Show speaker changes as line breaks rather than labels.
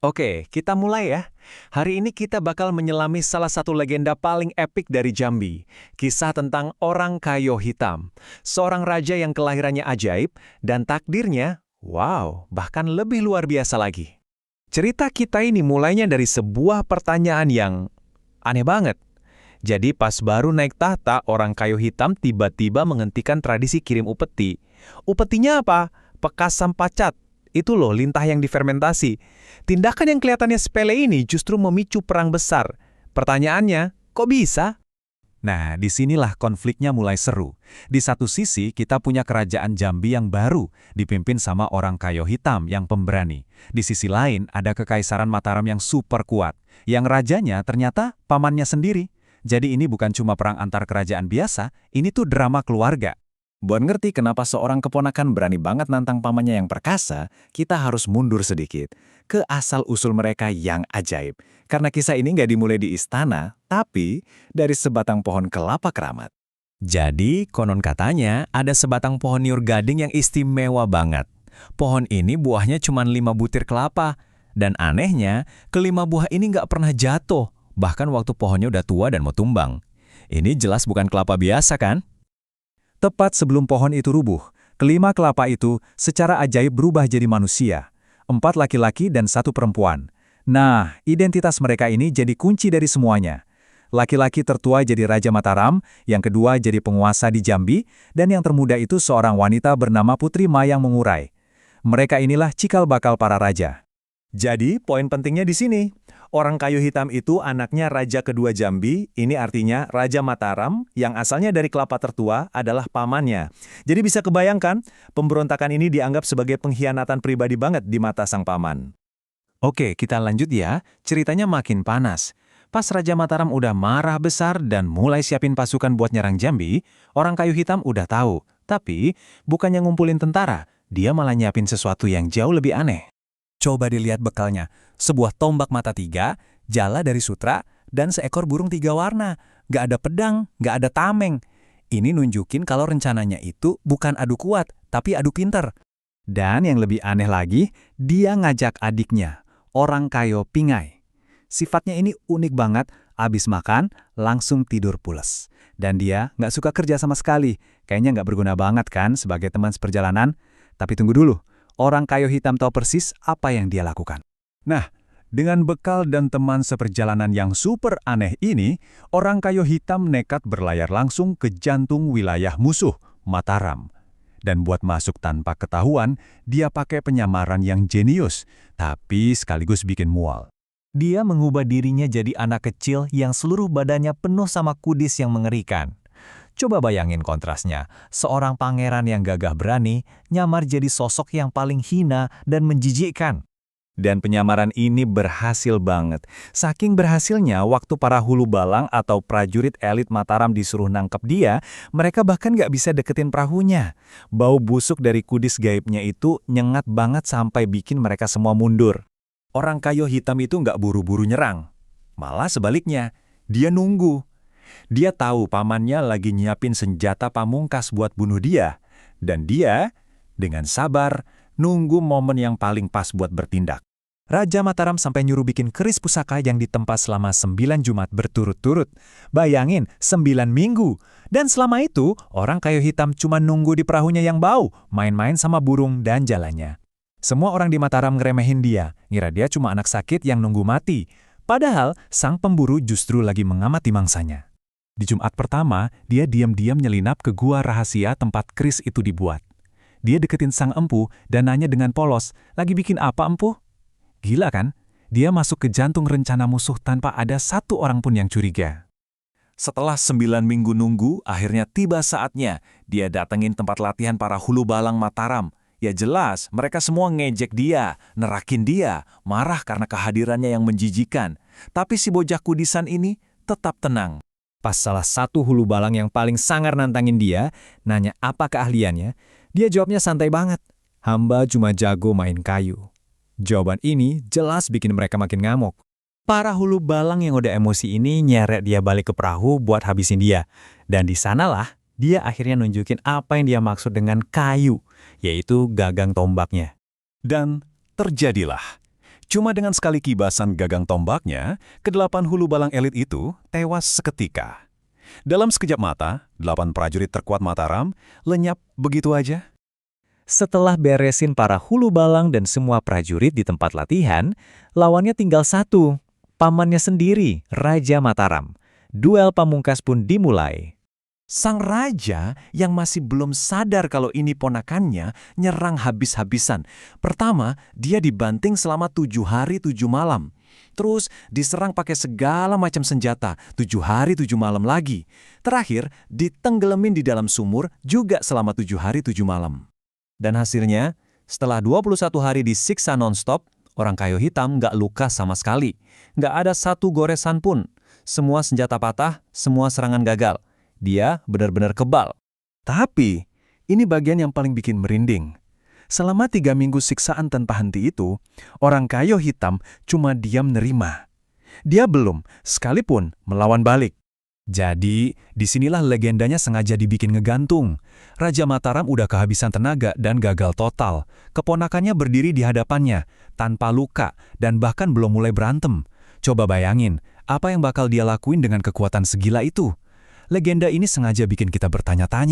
Oke, kita mulai ya. Hari ini kita bakal menyelami salah satu legenda paling epik dari Jambi. Kisah tentang orang kayo hitam. Seorang raja yang kelahirannya ajaib dan takdirnya, wow, bahkan lebih luar biasa lagi. Cerita kita ini mulainya dari sebuah pertanyaan yang aneh banget. Jadi pas baru naik tahta, orang kayo hitam tiba-tiba menghentikan tradisi kirim upeti. Upetinya apa? Pekasam pacat. Itu loh, lintah yang difermentasi. Tindakan yang kelihatannya sepele ini justru memicu perang besar. Pertanyaannya, kok bisa? Nah, disinilah konfliknya mulai seru. Di satu sisi, kita punya kerajaan Jambi yang baru, dipimpin sama orang kayo hitam yang pemberani. Di sisi lain, ada kekaisaran Mataram yang super kuat, yang rajanya ternyata pamannya sendiri. Jadi ini bukan cuma perang antar kerajaan biasa, ini tuh drama keluarga. Buat ngerti kenapa seorang keponakan berani banget nantang pamannya yang perkasa, kita harus mundur sedikit ke asal-usul mereka yang ajaib. Karena kisah ini nggak dimulai di istana, tapi dari sebatang pohon kelapa keramat. Jadi, konon katanya ada sebatang pohon niur gading yang istimewa banget. Pohon ini buahnya cuma 5 butir kelapa. Dan anehnya, kelima buah ini nggak pernah jatuh, bahkan waktu pohonnya udah tua dan mau tumbang. Ini jelas bukan kelapa biasa kan? Tepat sebelum pohon itu rubuh, kelima kelapa itu secara ajaib berubah jadi manusia. 4 laki-laki dan 1 perempuan. Nah, identitas mereka ini jadi kunci dari semuanya. Laki-laki tertua jadi Raja Mataram, yang kedua jadi penguasa di Jambi, dan yang termuda itu seorang wanita bernama Putri Mayang Mengurai. Mereka inilah cikal bakal para raja. Jadi, poin pentingnya di sini. Orang kayu hitam itu anaknya Raja kedua Jambi, ini artinya Raja Mataram, yang asalnya dari kelapa tertua adalah pamannya. Jadi bisa kebayangkan, pemberontakan ini dianggap sebagai pengkhianatan pribadi banget di mata sang paman. Oke, kita lanjut ya. Ceritanya makin panas. Pas Raja Mataram udah marah besar dan mulai siapin pasukan buat nyerang Jambi, orang kayu hitam udah tahu. Tapi, bukannya ngumpulin tentara, dia malah nyiapin sesuatu yang jauh lebih aneh. Coba dilihat bekalnya, sebuah tombak mata 3, jala dari sutra, dan seekor burung 3 warna. Gak ada pedang, gak ada tameng. Ini nunjukin kalau rencananya itu bukan adu kuat, tapi adu pinter. Dan yang lebih aneh lagi, dia ngajak adiknya, orang kayo Pingai. Sifatnya ini unik banget, abis makan, langsung tidur pules. Dan dia gak suka kerja sama sekali, kayaknya gak berguna banget kan sebagai teman seperjalanan. Tapi tunggu dulu. Orang kayo hitam tahu persis apa yang dia lakukan. Nah, dengan bekal dan teman seperjalanan yang super aneh ini, orang kayo hitam nekat berlayar langsung ke jantung wilayah musuh, Mataram. Dan buat masuk tanpa ketahuan, dia pakai penyamaran yang jenius, tapi sekaligus bikin mual. Dia mengubah dirinya jadi anak kecil yang seluruh badannya penuh sama kudis yang mengerikan. Coba bayangin kontrasnya, seorang pangeran yang gagah berani, nyamar jadi sosok yang paling hina dan menjijikkan. Dan penyamaran ini berhasil banget. Saking berhasilnya, waktu para hulu balang atau prajurit elit Mataram disuruh nangkep dia, mereka bahkan gak bisa deketin perahunya. Bau busuk dari kudis gaibnya itu nyengat banget sampai bikin mereka semua mundur. Orang kayo hitam itu gak buru-buru nyerang. Malah sebaliknya, dia nunggu. Dia tahu pamannya lagi nyiapin senjata pamungkas buat bunuh dia. Dan dia, dengan sabar, nunggu momen yang paling pas buat bertindak. Raja Mataram sampai nyuruh bikin keris pusaka yang ditempa selama 9 Jumat berturut-turut. Bayangin, 9 minggu. Dan selama itu, orang kayu hitam cuma nunggu di perahunya yang bau, main-main sama burung dan jalannya. Semua orang di Mataram ngeremehin dia, ngira dia cuma anak sakit yang nunggu mati. Padahal, sang pemburu justru lagi mengamati mangsanya. Di Jumat pertama, dia diam-diam nyelinap ke gua rahasia tempat keris itu dibuat. Dia deketin sang empu dan nanya dengan polos, "Lagi bikin apa, empu?" Gila kan? Dia masuk ke jantung rencana musuh tanpa ada satu orang pun yang curiga. Setelah 9 minggu nunggu, akhirnya tiba saatnya dia datengin tempat latihan para hulu balang Mataram. Ya jelas, mereka semua ngejek dia, nerakin dia, marah karena kehadirannya yang menjijikan. Tapi si bocah kudisan ini tetap tenang. Pas salah satu hulu balang yang paling sangar nantangin dia, nanya apa keahliannya, dia jawabnya santai banget. "Hamba cuma jago main kayu." Jawaban ini jelas bikin mereka makin ngamuk. Para hulu balang yang udah emosi ini nyeret dia balik ke perahu buat habisin dia. Dan di sanalah dia akhirnya nunjukin apa yang dia maksud dengan kayu, yaitu gagang tombaknya. Dan terjadilah.
Cuma dengan sekali kibasan gagang tombaknya, kedelapan hulu balang elit itu tewas seketika. Dalam sekejap mata, 8 prajurit terkuat Mataram lenyap begitu aja.
Setelah beresin para hulu balang dan semua prajurit di tempat latihan, lawannya tinggal satu, pamannya sendiri, Raja Mataram. Duel pamungkas pun dimulai.
Sang raja yang masih belum sadar kalau ini ponakannya nyerang habis-habisan. Pertama, dia dibanting selama 7 hari 7 malam. Terus diserang pakai segala macam senjata, 7 hari 7 malam lagi. Terakhir, ditenggelamin di dalam sumur juga selama 7 hari 7 malam. Dan hasilnya, setelah 21 hari disiksa non-stop, orang kayu hitam nggak luka sama sekali. Nggak ada satu goresan pun. Semua senjata patah, semua serangan gagal. Dia benar-benar kebal.
Tapi, ini bagian yang paling bikin merinding. Selama 3 minggu siksaan tanpa henti itu, orang kayu hitam cuma diam nerima. Dia belum, sekalipun, melawan balik. Jadi, disinilah legendanya sengaja dibikin ngegantung. Raja Mataram udah kehabisan tenaga dan gagal total. Keponakannya berdiri di hadapannya, tanpa luka, dan bahkan belum mulai berantem. Coba bayangin, apa yang bakal dia lakuin dengan kekuatan segila itu? Legenda ini sengaja bikin kita bertanya-tanya.